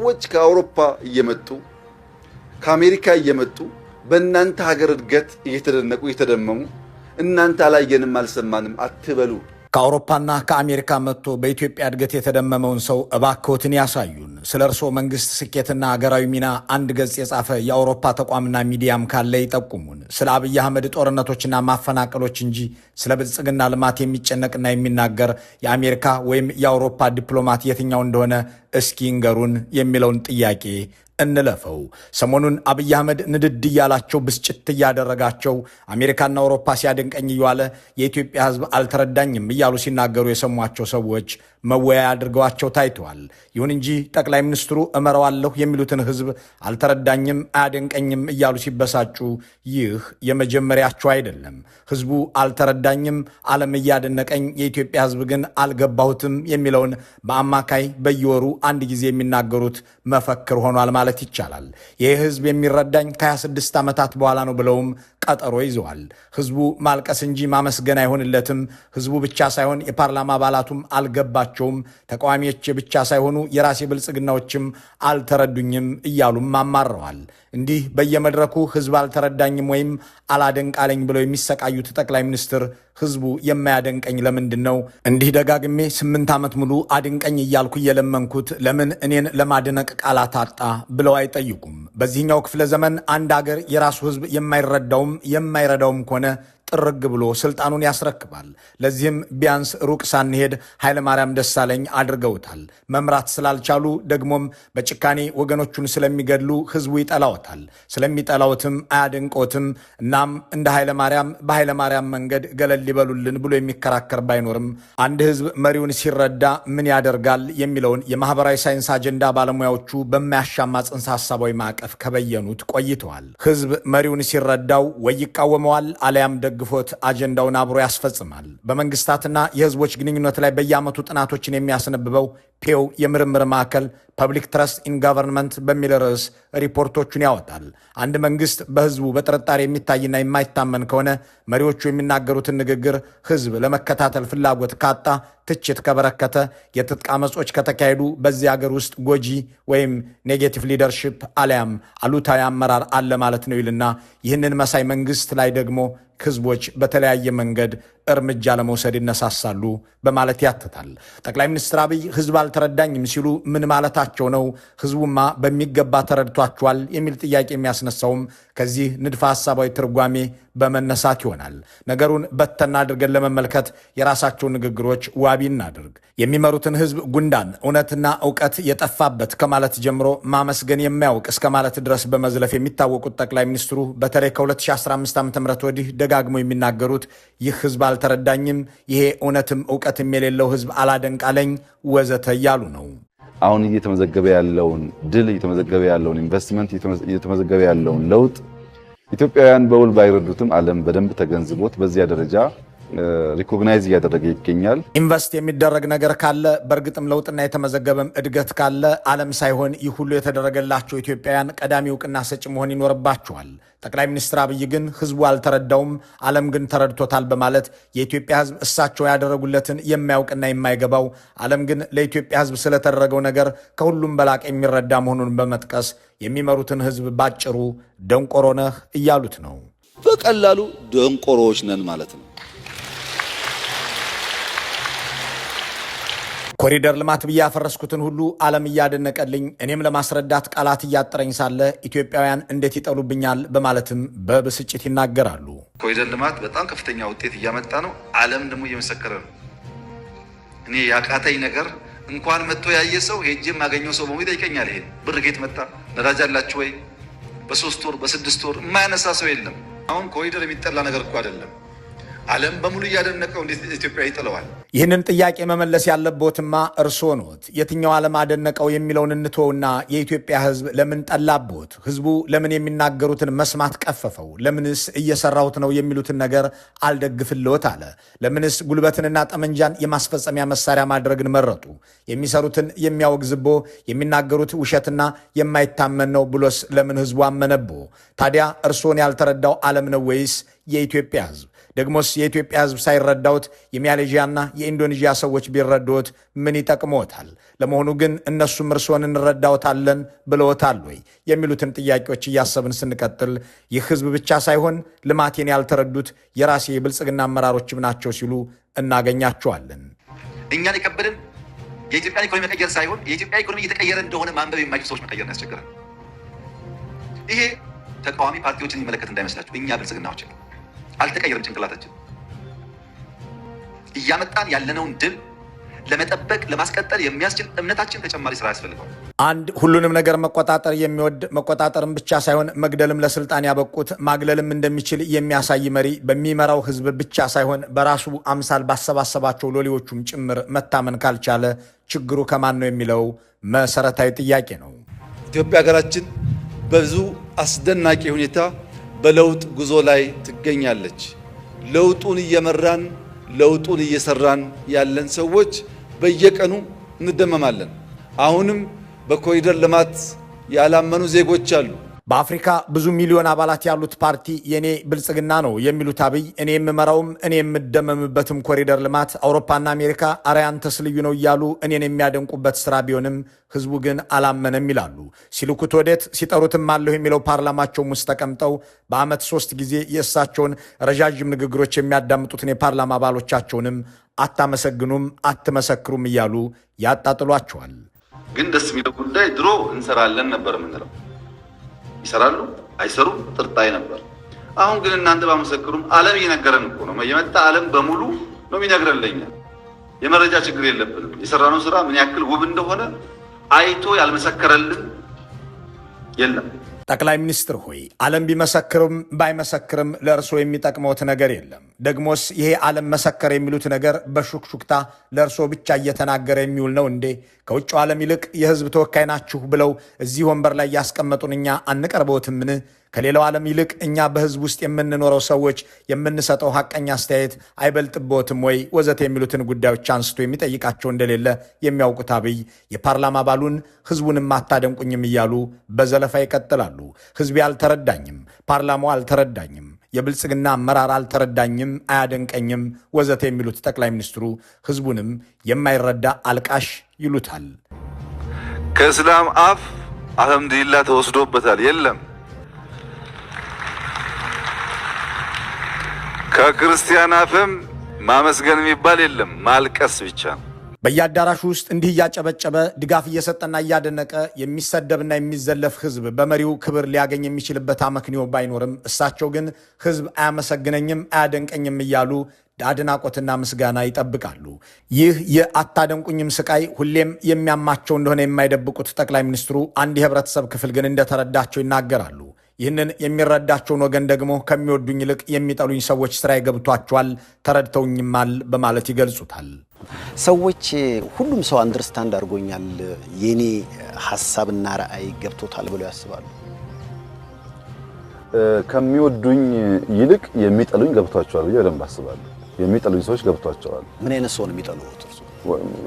ሰዎች ከአውሮፓ እየመጡ ከአሜሪካ እየመጡ በእናንተ ሀገር እድገት እየተደነቁ እየተደመሙ እናንተ አላየንም አልሰማንም አትበሉ። ከአውሮፓና ከአሜሪካ መጥቶ በኢትዮጵያ እድገት የተደመመውን ሰው እባክዎትን ያሳዩን። ስለ እርስዎ መንግስት ስኬትና ሀገራዊ ሚና አንድ ገጽ የጻፈ የአውሮፓ ተቋምና ሚዲያም ካለ ይጠቁሙን። ስለ አብይ አህመድ ጦርነቶችና ማፈናቀሎች እንጂ ስለ ብልጽግና ልማት የሚጨነቅና የሚናገር የአሜሪካ ወይም የአውሮፓ ዲፕሎማት የትኛው እንደሆነ እስኪ ንገሩን የሚለውን ጥያቄ እንለፈው። ሰሞኑን አብይ አህመድ ንድድ እያላቸው ብስጭት እያደረጋቸው አሜሪካና አውሮፓ ሲያደንቀኝ እየዋለ የኢትዮጵያ ሕዝብ አልተረዳኝም እያሉ ሲናገሩ የሰሟቸው ሰዎች መወያያ አድርገዋቸው ታይተዋል። ይሁን እንጂ ጠቅላይ ሚኒስትሩ እመራዋለሁ የሚሉትን ሕዝብ አልተረዳኝም፣ አያደንቀኝም እያሉ ሲበሳጩ ይህ የመጀመሪያቸው አይደለም። ሕዝቡ አልተረዳኝም፣ ዓለም እያደነቀኝ፣ የኢትዮጵያ ሕዝብ ግን አልገባሁትም የሚለውን በአማካይ በየወሩ አንድ ጊዜ የሚናገሩት መፈክር ሆኗል ማለት ይቻላል። ይህ ሕዝብ የሚረዳኝ ከ26 ዓመታት በኋላ ነው ብለውም ቀጠሮ ይዘዋል። ሕዝቡ ማልቀስ እንጂ ማመስገን አይሆንለትም። ሕዝቡ ብቻ ሳይሆን የፓርላማ አባላቱም አልገባቸውም። ተቃዋሚዎች ብቻ ሳይሆኑ የራሴ ብልጽግናዎችም አልተረዱኝም እያሉም አማረዋል። እንዲህ በየመድረኩ ሕዝብ አልተረዳኝም ወይም አላደንቃለኝ ብለው የሚሰቃዩት ጠቅላይ ሚኒስትር ሕዝቡ የማያደንቀኝ ለምንድን ነው? እንዲህ ደጋግሜ 8 ዓመት ሙሉ አድንቀኝ እያልኩ እየለመንኩት ለምን እኔን ለማድነቅ ቃላት አጣ ብለው አይጠይቁም። በዚህኛው ክፍለ ዘመን አንድ አገር የራሱ ሕዝብ የማይረዳውም የማይረዳውም ከሆነ ጥርግ ብሎ ስልጣኑን ያስረክባል። ለዚህም ቢያንስ ሩቅ ሳንሄድ ኃይለማርያም ደሳለኝ አድርገውታል። መምራት ስላልቻሉ ደግሞም በጭካኔ ወገኖቹን ስለሚገድሉ ሕዝቡ ይጠላዎታል። ስለሚጠላዎትም አያደንቆትም። እናም እንደ ኃይለማርያም በኃይለማርያም መንገድ ገለል ሊበሉልን ብሎ የሚከራከር ባይኖርም አንድ ሕዝብ መሪውን ሲረዳ ምን ያደርጋል የሚለውን የማህበራዊ ሳይንስ አጀንዳ ባለሙያዎቹ በማያሻማ ጽንሰ ሐሳባዊ ማዕቀፍ ከበየኑት ቆይተዋል። ሕዝብ መሪውን ሲረዳው ወይ ይቃወመዋል አለያም ደግፎት አጀንዳውን አብሮ ያስፈጽማል። በመንግስታትና የህዝቦች ግንኙነት ላይ በየዓመቱ ጥናቶችን የሚያስነብበው ፔው የምርምር ማዕከል ፐብሊክ ትረስት ኢን ጋቨርንመንት በሚል ርዕስ ሪፖርቶቹን ያወጣል። አንድ መንግስት በህዝቡ በጥርጣሬ የሚታይና የማይታመን ከሆነ መሪዎቹ የሚናገሩትን ንግግር ህዝብ ለመከታተል ፍላጎት ካጣ፣ ትችት ከበረከተ፣ የትጥቅ አመጾች ከተካሄዱ በዚህ ሀገር ውስጥ ጎጂ ወይም ኔጌቲቭ ሊደርሺፕ አሊያም አሉታዊ አመራር አለ ማለት ነው ይልና ይህንን መሳይ መንግስት ላይ ደግሞ ህዝቦች በተለያየ መንገድ እርምጃ ለመውሰድ ይነሳሳሉ በማለት ያትታል። ጠቅላይ ሚኒስትር አብይ ህዝብ አልተረዳኝም ሲሉ ምን ማለታቸው ነው? ህዝቡማ በሚገባ ተረድቷቸዋል የሚል ጥያቄ የሚያስነሳውም ከዚህ ንድፈ ሐሳባዊ ትርጓሜ በመነሳት ይሆናል። ነገሩን በተና አድርገን ለመመልከት የራሳቸው ንግግሮች ዋቢ እናድርግ። የሚመሩትን ህዝብ ጉንዳን እውነትና እውቀት የጠፋበት ከማለት ጀምሮ ማመስገን የማያውቅ እስከ ማለት ድረስ በመዝለፍ የሚታወቁት ጠቅላይ ሚኒስትሩ በተለይ ከ2015 ዓ.ም ወዲህ ደጋግሞ የሚናገሩት ይህ ህዝብ አልተረዳኝም፣ ይሄ እውነትም እውቀትም የሌለው ህዝብ አላደንቃለኝ ወዘተ እያሉ ነው። አሁን እየተመዘገበ ያለውን ድል፣ እየተመዘገበ ያለውን ኢንቨስትመንት፣ እየተመዘገበ ያለውን ለውጥ ኢትዮጵያውያን በውል ባይረዱትም ዓለም በደንብ ተገንዝቦት በዚያ ደረጃ ሪኮግናይዝ እያደረገ ይገኛል። ኢንቨስት የሚደረግ ነገር ካለ በእርግጥም ለውጥና የተመዘገበም እድገት ካለ ዓለም ሳይሆን ይህ ሁሉ የተደረገላቸው ኢትዮጵያውያን ቀዳሚ እውቅና ሰጪ መሆን ይኖርባቸዋል። ጠቅላይ ሚኒስትር አብይ ግን ህዝቡ አልተረዳውም፣ ዓለም ግን ተረድቶታል በማለት የኢትዮጵያ ህዝብ እሳቸው ያደረጉለትን የማያውቅና የማይገባው ዓለም ግን ለኢትዮጵያ ህዝብ ስለተደረገው ነገር ከሁሉም በላቅ የሚረዳ መሆኑን በመጥቀስ የሚመሩትን ህዝብ ባጭሩ ደንቆሮ ነህ እያሉት ነው። በቀላሉ ደንቆሮዎች ነን ማለት ነው። ኮሪደር ልማት ብዬ ያፈረስኩትን ሁሉ ዓለም እያደነቀልኝ እኔም ለማስረዳት ቃላት እያጠረኝ ሳለ ኢትዮጵያውያን እንዴት ይጠሉብኛል በማለትም በብስጭት ይናገራሉ። ኮሪደር ልማት በጣም ከፍተኛ ውጤት እያመጣ ነው። ዓለም ደግሞ እየመሰከረ ነው። እኔ ያቃተኝ ነገር እንኳን መጥቶ ያየ ሰው ሄጄ የማገኘው ሰው በሙሉ ይጠይቀኛል። ይሄ ብር ከየት መጣ? ነዳጅ አላችሁ ወይ? በ3 ወር በ6 ወር የማያነሳ ሰው የለም። አሁን ኮሪደር የሚጠላ ነገር እኮ አይደለም። ዓለም በሙሉ እያደነቀው እንዴት ኢትዮጵያ ይጥለዋል? ይህንን ጥያቄ መመለስ ያለቦትማ እርስዎ ኖት። የትኛው ዓለም አደነቀው የሚለውን እንተውና የኢትዮጵያ ህዝብ ለምን ጠላቦት? ህዝቡ ለምን የሚናገሩትን መስማት ቀፈፈው? ለምንስ እየሰራሁት ነው የሚሉትን ነገር አልደግፍልዎት አለ? ለምንስ ጉልበትንና ጠመንጃን የማስፈጸሚያ መሳሪያ ማድረግን መረጡ? የሚሰሩትን የሚያወግዝቦ የሚናገሩት ውሸትና የማይታመን ነው ብሎስ ለምን ህዝቡ አመነቦ? ታዲያ እርስዎን ያልተረዳው ዓለም ነው ወይስ የኢትዮጵያ ህዝብ? ደግሞስ የኢትዮጵያ ሕዝብ ሳይረዳውት የማሌዥያና የኢንዶኔዥያ ሰዎች ቢረዱት ምን ይጠቅሞታል? ለመሆኑ ግን እነሱም እርስዎን እንረዳውታለን ብለውታል ወይ? የሚሉትን ጥያቄዎች እያሰብን ስንቀጥል ይህ ሕዝብ ብቻ ሳይሆን ልማቴን ያልተረዱት የራሴ የብልጽግና አመራሮችም ናቸው ሲሉ እናገኛቸዋለን። እኛን የከበደን የኢትዮጵያን ኢኮኖሚ መቀየር ሳይሆን የኢትዮጵያ ኢኮኖሚ እየተቀየረ እንደሆነ ማንበብ የማይችሉ ሰዎች መቀየር ያስቸግራል። ይሄ ተቃዋሚ ፓርቲዎችን የሚመለከት እንዳይመስላችሁ። እኛ ብልጽግናዎች አልተቀየረም። ጭንቅላታችን እያመጣን ያለነውን ድል ለመጠበቅ ለማስቀጠል የሚያስችል እምነታችን ተጨማሪ ስራ ያስፈልገዋል። አንድ ሁሉንም ነገር መቆጣጠር የሚወድ መቆጣጠርም ብቻ ሳይሆን መግደልም ለስልጣን ያበቁት ማግለልም እንደሚችል የሚያሳይ መሪ በሚመራው ህዝብ ብቻ ሳይሆን በራሱ አምሳል ባሰባሰባቸው ሎሌዎቹም ጭምር መታመን ካልቻለ ችግሩ ከማን ነው የሚለው መሰረታዊ ጥያቄ ነው። ኢትዮጵያ ሀገራችን በብዙ አስደናቂ ሁኔታ በለውጥ ጉዞ ላይ ትገኛለች። ለውጡን እየመራን ለውጡን እየሰራን ያለን ሰዎች በየቀኑ እንደመማለን። አሁንም በኮሪደር ልማት ያላመኑ ዜጎች አሉ። በአፍሪካ ብዙ ሚሊዮን አባላት ያሉት ፓርቲ የኔ ብልጽግና ነው የሚሉት አብይ እኔ የምመራውም እኔ የምደመምበትም ኮሪደር ልማት አውሮፓና አሜሪካ አረ ያንተስ ልዩ ነው እያሉ እኔን የሚያደንቁበት ስራ ቢሆንም ህዝቡ ግን አላመነም ይላሉ። ሲልኩት ወዴት ሲጠሩትም አለሁ የሚለው ፓርላማቸውም ውስጥ ተቀምጠው በዓመት 3 ጊዜ የእሳቸውን ረዣዥም ንግግሮች የሚያዳምጡትን የፓርላማ አባሎቻቸውንም አታመሰግኑም አትመሰክሩም እያሉ ያጣጥሏቸዋል። ግን ደስ የሚለው ጉዳይ ድሮ እንሰራለን ነበር የምንለው፣ ይሰራሉ አይሰሩም ጥርጣሬ ነበር። አሁን ግን እናንተ ባመሰክሩም ዓለም እየነገረን እኮ ነው። የመጣ ዓለም በሙሉ ነው የሚነግረን። ለኛ የመረጃ ችግር የለብንም። የሰራነው ስራ ምን ያክል ውብ እንደሆነ አይቶ ያልመሰከረልን የለም። ጠቅላይ ሚኒስትር ሆይ ዓለም ቢመሰክርም ባይመሰክርም ለእርስዎ የሚጠቅመውት ነገር የለም። ደግሞስ ይሄ ዓለም መሰከር የሚሉት ነገር በሹክሹክታ ለእርስዎ ብቻ እየተናገረ የሚውል ነው እንዴ? ከውጭው ዓለም ይልቅ የህዝብ ተወካይ ናችሁ ብለው እዚህ ወንበር ላይ ያስቀመጡን እኛ አንቀርበውትምን? ከሌላው ዓለም ይልቅ እኛ በህዝብ ውስጥ የምንኖረው ሰዎች የምንሰጠው ሐቀኛ አስተያየት አይበልጥቦትም ወይ? ወዘተ የሚሉትን ጉዳዮች አንስቶ የሚጠይቃቸው እንደሌለ የሚያውቁት አብይ የፓርላማ አባሉን ህዝቡንም አታደንቁኝም እያሉ በዘለፋ ይቀጥላሉ። ህዝቤ አልተረዳኝም፣ ፓርላማው አልተረዳኝም፣ የብልጽግና አመራር አልተረዳኝም፣ አያደንቀኝም ወዘተ የሚሉት ጠቅላይ ሚኒስትሩ ህዝቡንም የማይረዳ አልቃሽ ይሉታል። ከእስላም አፍ አልሐምዱሊላህ ተወስዶበታል። የለም ከክርስቲያን አፍም ማመስገን የሚባል የለም፣ ማልቀስ ብቻ። በየአዳራሹ ውስጥ እንዲህ እያጨበጨበ ድጋፍ እየሰጠና እያደነቀ የሚሰደብና የሚዘለፍ ህዝብ በመሪው ክብር ሊያገኝ የሚችልበት አመክንዮ ባይኖርም እሳቸው ግን ህዝብ አያመሰግነኝም አያደንቀኝም እያሉ አድናቆትና ምስጋና ይጠብቃሉ። ይህ የአታደንቁኝም ስቃይ ሁሌም የሚያማቸው እንደሆነ የማይደብቁት ጠቅላይ ሚኒስትሩ አንድ የህብረተሰብ ክፍል ግን እንደተረዳቸው ይናገራሉ። ይህንን የሚረዳቸውን ወገን ደግሞ ከሚወዱኝ ይልቅ የሚጠሉኝ ሰዎች ስራ ይገብቷቸዋል፣ ተረድተውኝማል በማለት ይገልጹታል። ሰዎች ሁሉም ሰው አንደርስታንድ አድርጎኛል፣ የኔ ሐሳብና ራዕይ ገብቶታል ብለው ያስባሉ። ከሚወዱኝ ይልቅ የሚጠሉኝ ገብቷቸዋል ብዬ በደንብ አስባለሁ። የሚጠሉኝ ሰዎች ገብቷቸዋል። ምን አይነት ሰው ነው የሚጠሉት?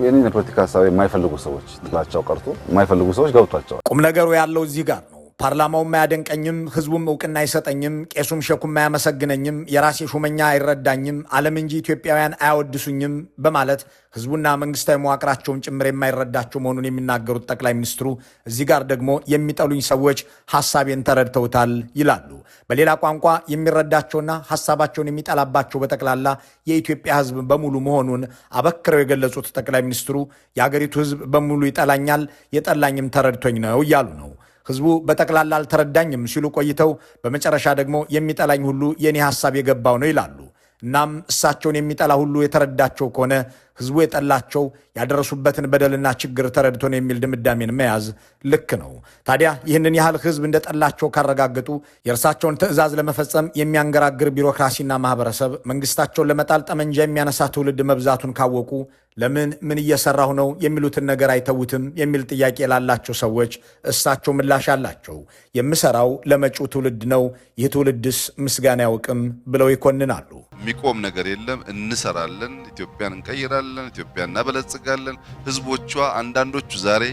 የኔ ፖለቲካ ሀሳብ የማይፈልጉ ሰዎች ጥላቻው ቀርቶ የማይፈልጉ ሰዎች ገብቷቸዋል። ቁም ነገሩ ያለው እዚህ ጋር ነው። ፓርላማውም አያደንቀኝም፣ ህዝቡም እውቅና አይሰጠኝም፣ ቄሱም ሸኩም አያመሰግነኝም፣ የራሴ ሹመኛ አይረዳኝም፣ ዓለም እንጂ ኢትዮጵያውያን አያወድሱኝም በማለት ህዝቡና መንግስታዊ መዋቅራቸውን ጭምር የማይረዳቸው መሆኑን የሚናገሩት ጠቅላይ ሚኒስትሩ እዚህ ጋር ደግሞ የሚጠሉኝ ሰዎች ሐሳቤን ተረድተውታል ይላሉ። በሌላ ቋንቋ የሚረዳቸውና ሐሳባቸውን የሚጠላባቸው በጠቅላላ የኢትዮጵያ ህዝብ በሙሉ መሆኑን አበክረው የገለጹት ጠቅላይ ሚኒስትሩ የአገሪቱ ህዝብ በሙሉ ይጠላኛል፣ የጠላኝም ተረድቶኝ ነው እያሉ ነው። ህዝቡ በጠቅላላ አልተረዳኝም ሲሉ ቆይተው በመጨረሻ ደግሞ የሚጠላኝ ሁሉ የኔ ሐሳብ የገባው ነው ይላሉ። እናም እሳቸውን የሚጠላ ሁሉ የተረዳቸው ከሆነ ህዝቡ የጠላቸው ያደረሱበትን በደልና ችግር ተረድቶ ነው የሚል ድምዳሜን መያዝ ልክ ነው። ታዲያ ይህንን ያህል ህዝብ እንደጠላቸው ካረጋገጡ የእርሳቸውን ትዕዛዝ ለመፈጸም የሚያንገራግር ቢሮክራሲና ማህበረሰብ፣ መንግስታቸውን ለመጣል ጠመንጃ የሚያነሳ ትውልድ መብዛቱን ካወቁ ለምን ምን እየሰራሁ ነው የሚሉትን ነገር አይተውትም የሚል ጥያቄ ላላቸው ሰዎች እሳቸው ምላሽ አላቸው። የምሰራው ለመጪው ትውልድ ነው፣ ይህ ትውልድስ ምስጋና ያውቅም ብለው ይኮንናሉ። የሚቆም ነገር የለም። እንሰራለን፣ ኢትዮጵያን እንቀይራለን፣ ኢትዮጵያን እናበለጽጋለን። ህዝቦቿ አንዳንዶቹ ዛሬ፣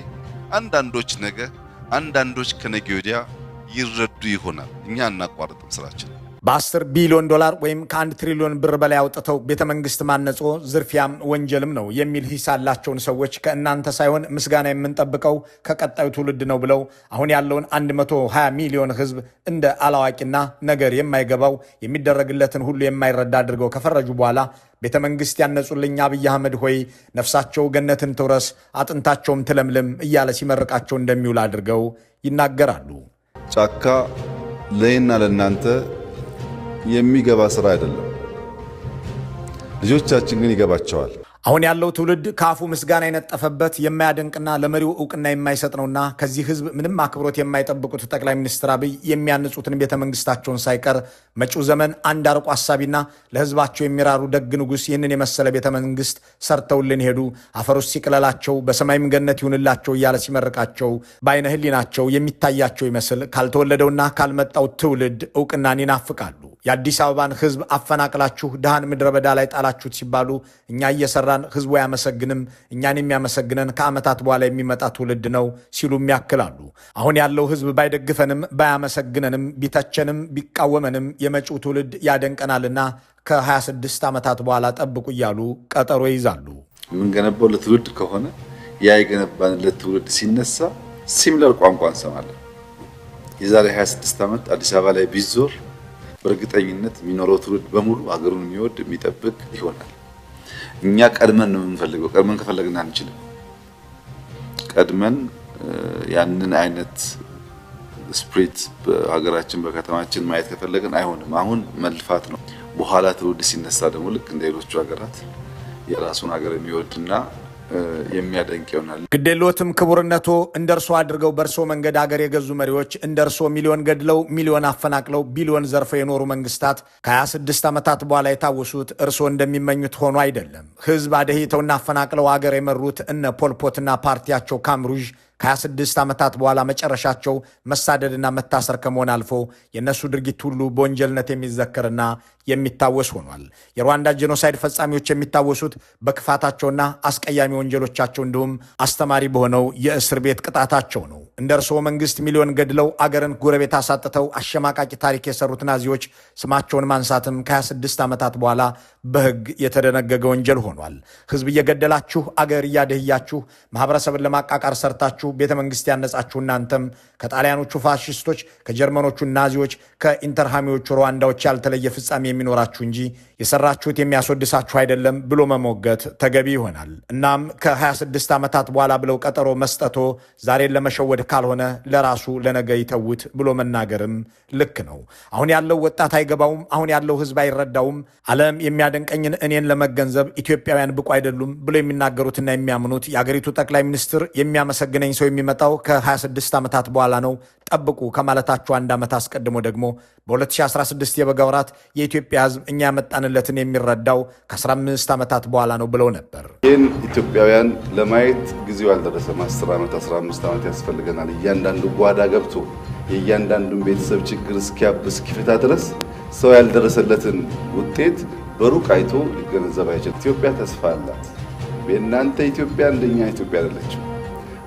አንዳንዶች ነገ፣ አንዳንዶች ከነገ ወዲያ ይረዱ ይሆናል። እኛ እናቋርጥም ስራችን። በ10 ቢሊዮን ዶላር ወይም ከ1 ትሪሊዮን ብር በላይ አውጥተው ቤተመንግስት ማነጾ ዝርፊያም ወንጀልም ነው የሚል ሂስ ያላቸውን ሰዎች ከእናንተ ሳይሆን ምስጋና የምንጠብቀው ከቀጣዩ ትውልድ ነው ብለው አሁን ያለውን 120 ሚሊዮን ህዝብ እንደ አላዋቂና ነገር የማይገባው የሚደረግለትን ሁሉ የማይረዳ አድርገው ከፈረጁ በኋላ ቤተመንግስት ያነጹልኝ አብይ አህመድ ሆይ ነፍሳቸው ገነትን ትውረስ አጥንታቸውም ትለምልም እያለ ሲመርቃቸው እንደሚውል አድርገው ይናገራሉ። ጫካ ለእኔና ለእናንተ የሚገባ ስራ አይደለም። ልጆቻችን ግን ይገባቸዋል። አሁን ያለው ትውልድ ከአፉ ምስጋና የነጠፈበት የማያደንቅና ለመሪው እውቅና የማይሰጥ ነውና ከዚህ ህዝብ ምንም አክብሮት የማይጠብቁት ጠቅላይ ሚኒስትር አብይ የሚያንጹትን ቤተመንግስታቸውን ሳይቀር መጪው ዘመን አንድ አርቆ አሳቢና ለህዝባቸው የሚራሩ ደግ ንጉሥ ይህንን የመሰለ ቤተመንግስት ሰርተውልን ሄዱ፣ አፈር ውስጥ ሲቅለላቸው በሰማይም ገነት ይሁንላቸው እያለ ሲመርቃቸው በአይነ ህሊናቸው የሚታያቸው ይመስል ካልተወለደውና ካልመጣው ትውልድ እውቅናን ይናፍቃሉ። የአዲስ አበባን ህዝብ አፈናቅላችሁ ድሃን ምድረ በዳ ላይ ጣላችሁት ሲባሉ እኛ እየሰራን ህዝቡ አያመሰግንም፣ እኛን የሚያመሰግነን ከዓመታት በኋላ የሚመጣ ትውልድ ነው ሲሉም ያክላሉ። አሁን ያለው ህዝብ ባይደግፈንም ባያመሰግነንም ቢተቸንም ቢቃወመንም የመጪው ትውልድ ያደንቀናልና ከ26 ዓመታት በኋላ ጠብቁ እያሉ ቀጠሮ ይዛሉ። የምንገነባው ለትውልድ ከሆነ ያ የገነባንለት ትውልድ ሲነሳ ሲሚለር ቋንቋ እንሰማለን። የዛሬ 26 ዓመት አዲስ አበባ ላይ ቢዞር በእርግጠኝነት የሚኖረው ትውልድ በሙሉ ሀገሩን የሚወድ የሚጠብቅ ይሆናል። እኛ ቀድመን ነው የምንፈልገው። ቀድመን ከፈለግን አንችልም። ቀድመን ያንን አይነት ስፕሪት በሀገራችን በከተማችን ማየት ከፈለግን አይሆንም። አሁን መልፋት ነው። በኋላ ትውልድ ሲነሳ ደግሞ ልክ እንደ ሌሎቹ ሀገራት የራሱን ሀገር የሚወድና የሚያደንቅ ይሆናል። ግዴሎትም ክቡርነቶ እንደ እርሶ አድርገው በእርሶ መንገድ አገር የገዙ መሪዎች እንደ እርሶ ሚሊዮን ገድለው ሚሊዮን አፈናቅለው ቢሊዮን ዘርፈው የኖሩ መንግስታት ከ26 ዓመታት በኋላ የታወሱት እርሶ እንደሚመኙት ሆኖ አይደለም። ህዝብ አደሂተውና አፈናቅለው አገር የመሩት እነ ፖልፖትና ፓርቲያቸው ካምሩዥ ከ26 ዓመታት በኋላ መጨረሻቸው መሳደድና መታሰር ከመሆን አልፎ የእነሱ ድርጊት ሁሉ በወንጀልነት የሚዘከርና የሚታወስ ሆኗል። የሩዋንዳ ጄኖሳይድ ፈጻሚዎች የሚታወሱት በክፋታቸውና አስቀያሚ ወንጀሎቻቸው እንዲሁም አስተማሪ በሆነው የእስር ቤት ቅጣታቸው ነው። እንደ እርስዎ መንግስት ሚሊዮን ገድለው አገርን ጎረቤት አሳጥተው አሸማቃቂ ታሪክ የሰሩት ናዚዎች ስማቸውን ማንሳትም ከ26 ዓመታት በኋላ በህግ የተደነገገ ወንጀል ሆኗል። ህዝብ እየገደላችሁ አገር እያደህያችሁ ማህበረሰብን ለማቃቃር ሰርታችሁ ቤተ መንግስት ያነጻችሁ እናንተም ከጣሊያኖቹ ፋሽስቶች፣ ከጀርመኖቹ ናዚዎች፣ ከኢንተርሃሚዎቹ ሩዋንዳዎች ያልተለየ ፍጻሜ የሚኖራችሁ እንጂ የሰራችሁት የሚያስወድሳችሁ አይደለም ብሎ መሞገት ተገቢ ይሆናል። እናም ከ26 ዓመታት በኋላ ብለው ቀጠሮ መስጠቶ ዛሬን ለመሸወድ ካልሆነ ለራሱ ለነገ ይተውት ብሎ መናገርም ልክ ነው። አሁን ያለው ወጣት አይገባውም። አሁን ያለው ህዝብ አይረዳውም። ዓለም የሚያደንቀኝን እኔን ለመገንዘብ ኢትዮጵያውያን ብቁ አይደሉም ብሎ የሚናገሩትና የሚያምኑት የአገሪቱ ጠቅላይ ሚኒስትር የሚያመሰግነኝ ሰው የሚመጣው ከ26 ዓመታት በኋላ ነው ጠብቁ ከማለታቸው አንድ ዓመት አስቀድሞ ደግሞ በ2016 የበጋ ወራት የኢትዮጵያ ህዝብ እኛ ያመጣንለትን የሚረዳው ከ15 ዓመታት በኋላ ነው ብለው ነበር። ይህን ኢትዮጵያውያን ለማየት ጊዜው አልደረሰም። 10 ዓመት 15 ዓመት ያስፈልገናል። እያንዳንዱ ጓዳ ገብቶ የእያንዳንዱን ቤተሰብ ችግር እስኪፈታ ድረስ ሰው ያልደረሰለትን ውጤት በሩቅ አይቶ ሊገነዘብ አይችልም። ኢትዮጵያ ተስፋ አላት። የእናንተ ኢትዮጵያ እንደኛ ኢትዮጵያ አይደለችም።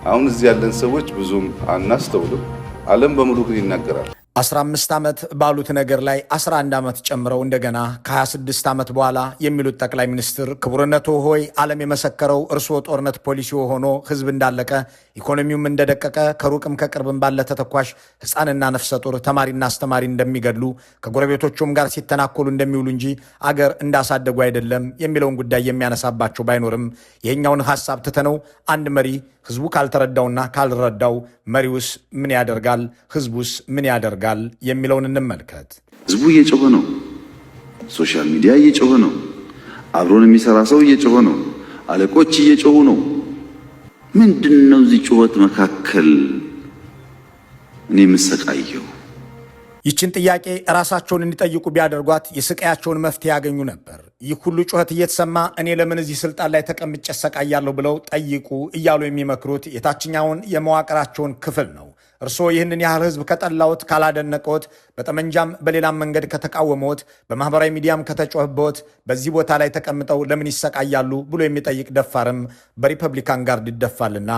አሁን እዚህ ያለን ሰዎች ብዙም አናስተውልም። ዓለም በሙሉ ግን ይናገራል። 15 ዓመት ባሉት ነገር ላይ 11 ዓመት ጨምረው እንደገና ከ26 ዓመት በኋላ የሚሉት ጠቅላይ ሚኒስትር ክቡርነቶ ሆይ ዓለም የመሰከረው እርስዎ ጦርነት ፖሊሲ ሆኖ ህዝብ እንዳለቀ ኢኮኖሚውም እንደደቀቀ ከሩቅም ከቅርብም ባለ ተተኳሽ ሕፃንና ነፍሰ ጡር ተማሪና አስተማሪ እንደሚገድሉ ከጎረቤቶቹም ጋር ሲተናኮሉ እንደሚውሉ እንጂ አገር እንዳሳደጉ አይደለም የሚለውን ጉዳይ የሚያነሳባቸው ባይኖርም ይህኛውን ሐሳብ ትተነው አንድ መሪ ህዝቡ ካልተረዳውና ካልረዳው መሪውስ ምን ያደርጋል? ህዝቡስ ምን ያደርጋል? የሚለውን እንመልከት። ህዝቡ እየጮኸ ነው። ሶሻል ሚዲያ እየጮኸ ነው። አብሮን የሚሰራ ሰው እየጮኸ ነው። አለቆች እየጮኹ ነው። ምንድነው እዚህ ጩኸት መካከል እኔ የምሰቃየው? ይችን ጥያቄ ራሳቸውን እንዲጠይቁ ቢያደርጓት የስቃያቸውን መፍትሄ ያገኙ ነበር። ይህ ሁሉ ጩኸት እየተሰማ እኔ ለምን እዚህ ስልጣን ላይ ተቀምጬ እሰቃያለሁ ብለው ጠይቁ እያሉ የሚመክሩት የታችኛውን የመዋቅራቸውን ክፍል ነው። እርስዎ ይህንን ያህል ህዝብ ከጠላዎት፣ ካላደነቀዎት፣ በጠመንጃም በሌላም መንገድ ከተቃወመዎት፣ በማህበራዊ ሚዲያም ከተጮህበዎት በዚህ ቦታ ላይ ተቀምጠው ለምን ይሰቃያሉ ብሎ የሚጠይቅ ደፋርም በሪፐብሊካን ጋርድ ይደፋልና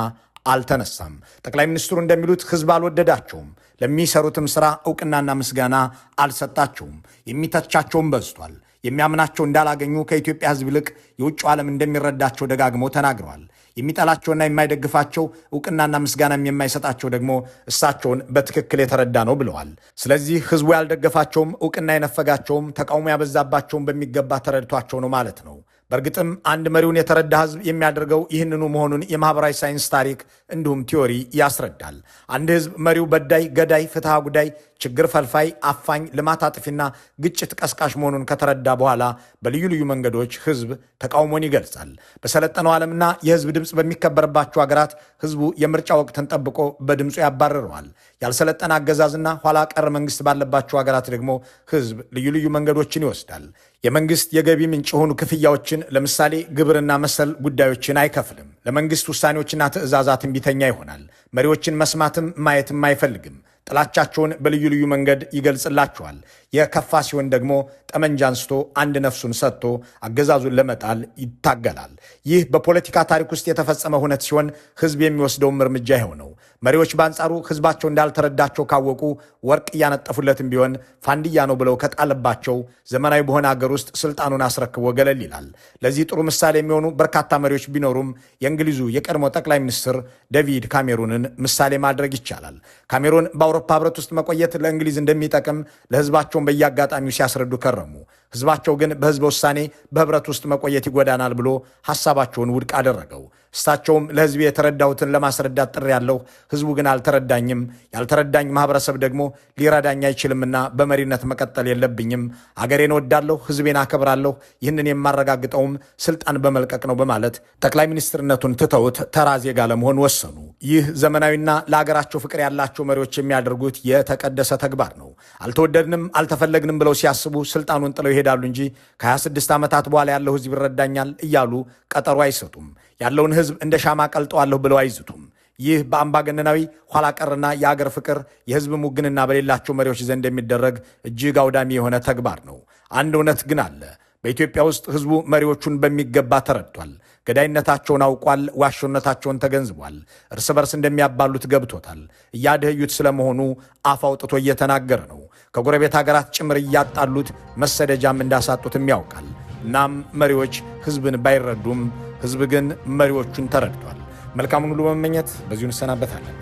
አልተነሳም። ጠቅላይ ሚኒስትሩ እንደሚሉት ህዝብ አልወደዳቸውም። ለሚሰሩትም ስራ እውቅናና ምስጋና አልሰጣቸውም። የሚተቻቸውም በዝቷል። የሚያምናቸው እንዳላገኙ ከኢትዮጵያ ህዝብ ይልቅ የውጭ ዓለም እንደሚረዳቸው ደጋግመው ተናግረዋል። የሚጠላቸውና የማይደግፋቸው እውቅናና ምስጋናም የማይሰጣቸው ደግሞ እሳቸውን በትክክል የተረዳ ነው ብለዋል። ስለዚህ ህዝቡ ያልደገፋቸውም እውቅና የነፈጋቸውም ተቃውሞ ያበዛባቸውም በሚገባ ተረድቷቸው ነው ማለት ነው። በእርግጥም አንድ መሪውን የተረዳ ህዝብ የሚያደርገው ይህንኑ መሆኑን የማህበራዊ ሳይንስ ታሪክ እንዲሁም ቲዮሪ ያስረዳል። አንድ ህዝብ መሪው በዳይ፣ ገዳይ፣ ፍትሐ ጉዳይ፣ ችግር ፈልፋይ፣ አፋኝ፣ ልማት አጥፊና ግጭት ቀስቃሽ መሆኑን ከተረዳ በኋላ በልዩ ልዩ መንገዶች ህዝብ ተቃውሞን ይገልጻል። በሰለጠነው ዓለምና የህዝብ ድምፅ በሚከበርባቸው ሀገራት ህዝቡ የምርጫ ወቅትን ጠብቆ በድምፁ ያባርረዋል። ያልሰለጠነ አገዛዝና ኋላ ቀር መንግስት ባለባቸው ሀገራት ደግሞ ህዝብ ልዩ ልዩ መንገዶችን ይወስዳል። የመንግስት የገቢ ምንጭ የሆኑ ክፍያዎችን ለምሳሌ ግብርና መሰል ጉዳዮችን አይከፍልም። ለመንግስት ውሳኔዎችና ትዕዛዛት እምቢተኛ ይሆናል። መሪዎችን መስማትም ማየትም አይፈልግም። ጥላቻቸውን በልዩ ልዩ መንገድ ይገልጽላቸዋል። የከፋ ሲሆን ደግሞ ጠመንጃ አንስቶ አንድ ነፍሱን ሰጥቶ አገዛዙን ለመጣል ይታገላል። ይህ በፖለቲካ ታሪክ ውስጥ የተፈጸመ ሁነት ሲሆን ህዝብ የሚወስደውም እርምጃ ይኸው ነው። መሪዎች በአንጻሩ ህዝባቸው እንዳልተረዳቸው ካወቁ ወርቅ እያነጠፉለትም ቢሆን ፋንድያ ነው ብለው ከጣለባቸው ዘመናዊ በሆነ አገር ውስጥ ስልጣኑን አስረክቦ ገለል ይላል። ለዚህ ጥሩ ምሳሌ የሚሆኑ በርካታ መሪዎች ቢኖሩም የእንግሊዙ የቀድሞ ጠቅላይ ሚኒስትር ዴቪድ ካሜሩንን ምሳሌ ማድረግ ይቻላል። ካሜሩን በአውሮፓ ህብረት ውስጥ መቆየት ለእንግሊዝ እንደሚጠቅም ለህዝባቸውን በየአጋጣሚው ሲያስረዱ ከረሙ። ህዝባቸው ግን በህዝበ ውሳኔ በህብረት ውስጥ መቆየት ይጎዳናል ብሎ ሐሳባቸውን ውድቅ አደረገው። እሳቸውም ለህዝብ የተረዳሁትን ለማስረዳት ጥሪ ያለሁ፣ ህዝቡ ግን አልተረዳኝም፣ ያልተረዳኝ ማህበረሰብ ደግሞ ሊረዳኝ አይችልምና በመሪነት መቀጠል የለብኝም፣ አገሬን ወዳለሁ፣ ህዝቤን አከብራለሁ፣ ይህንን የማረጋግጠውም ስልጣን በመልቀቅ ነው በማለት ጠቅላይ ሚኒስትርነቱን ትተውት ተራ ዜጋ ለመሆን ወሰኑ። ይህ ዘመናዊና ለአገራቸው ፍቅር ያላቸው መሪዎች የሚያደርጉት የተቀደሰ ተግባር ነው። አልተወደድንም አልተፈለግንም ብለው ሲያስቡ ስልጣኑን ጥለው ይሄዳሉ እንጂ ከ26 ዓመታት በኋላ ያለው ህዝብ ይረዳኛል እያሉ ቀጠሮ አይሰጡም። ያለውን ህዝብ እንደ ሻማ ቀልጠዋለሁ ብለው አይዝቱም። ይህ በአምባገነናዊ ኋላ ቀርና የአገር ፍቅር የህዝብ ሙግንና በሌላቸው መሪዎች ዘንድ የሚደረግ እጅግ አውዳሚ የሆነ ተግባር ነው። አንድ እውነት ግን አለ። በኢትዮጵያ ውስጥ ህዝቡ መሪዎቹን በሚገባ ተረድቷል። ገዳይነታቸውን አውቋል። ዋሾነታቸውን ተገንዝቧል። እርስ በርስ እንደሚያባሉት ገብቶታል። እያደህዩት ስለመሆኑ አፍ አውጥቶ እየተናገረ ነው። ከጎረቤት ሀገራት ጭምር እያጣሉት መሰደጃም እንዳሳጡትም ያውቃል። እናም መሪዎች ህዝብን ባይረዱም ህዝብ ግን መሪዎቹን ተረድቷል። መልካሙን ሁሉ በመመኘት በዚሁ እንሰናበታለን።